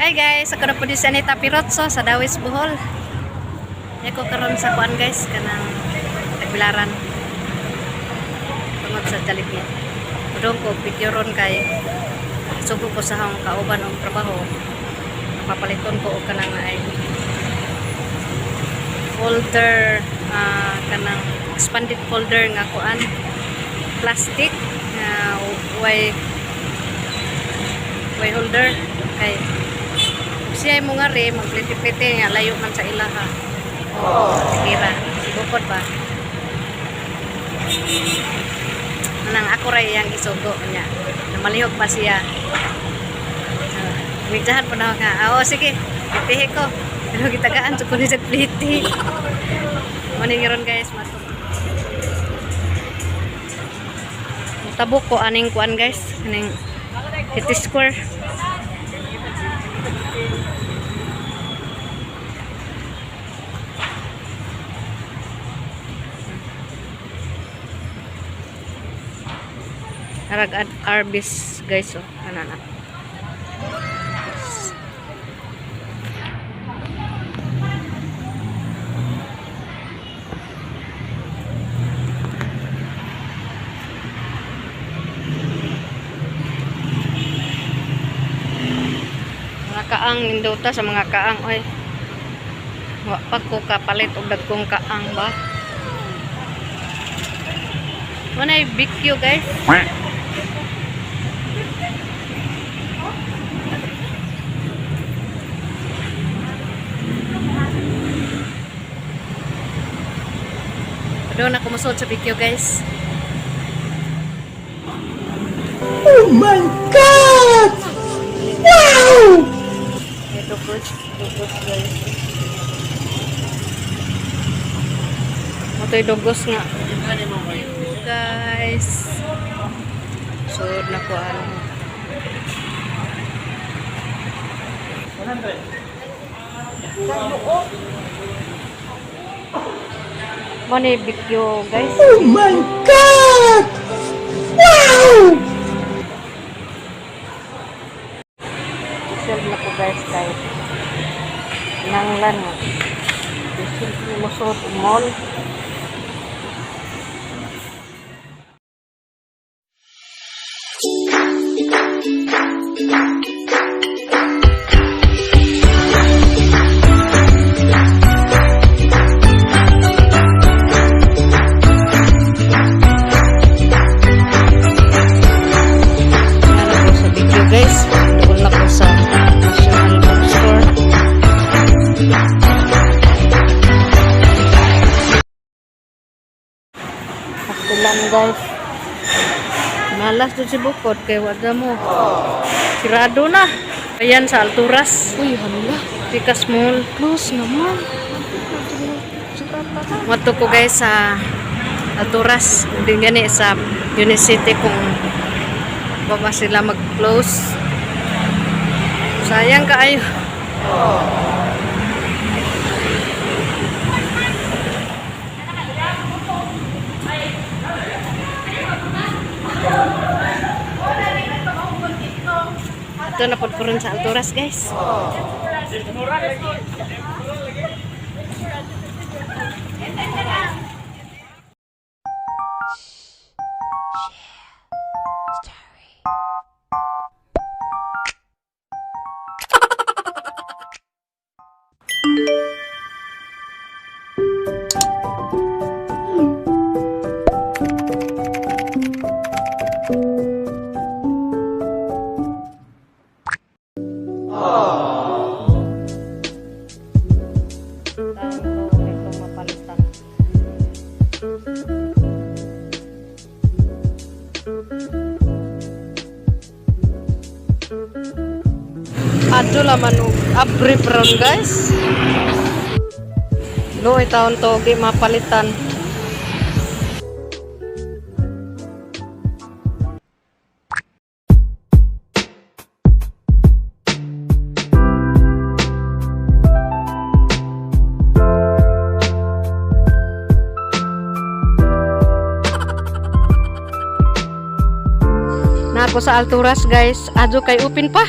Hi guys, ako na po di si Anita Pirotso sa Dawis, Bohol. Ako karon sa kuan guys, kanang Tagbilaran. Tungod sa Jollibee. Udong ko pictureon kay sugo ko sa hang kauban ng trabaho. Papaliton ko og kanang ay folder, kanang expanded folder nga kuan plastic nga way holder kay siya mo nga rin magpliti-pliti nga layo man sa ilaha. Tira bukod ba nang ako ray yang isugo niya namalihog pa siya. Midjahan po na nga sige pitihi ko pero gitagaan sa kunin sa pliti. Maningiron guys masuk tabok ko aning kuan guys aning City Square. Harag Arbis guys anak. Mga kaang nindota sa mga kaang oy. Wa pa ko kapalit og dagkong kaang ba. Manay BQ guys. Doon ako musod sa BQ guys. Oh my God! Wow! Ito guys. Ito yung dugos nga. Guys. Sud na ko ano. 100. Money video guys. Oh my God! Wow! Sell na ko guys kahit nanglan nga. Sell ko musot mall. Guys, doon na po sa National Bookstore. Pagtulan guys. Malas doon si Bukod kay wala mo. Sirado na. Ayan sa Alturas. Uy, hala. Tikas Mall. Close naman. Mato ko guys sa Alturas. Hindi gani sa Unicity kung baka sila mag-close. Sayang kaayo. Ito na po rin sa Alturas guys. Adto laman og abri pron guys. No itaon to gi mapalitan. Na ako sa Alturas guys, adto kay upin pa.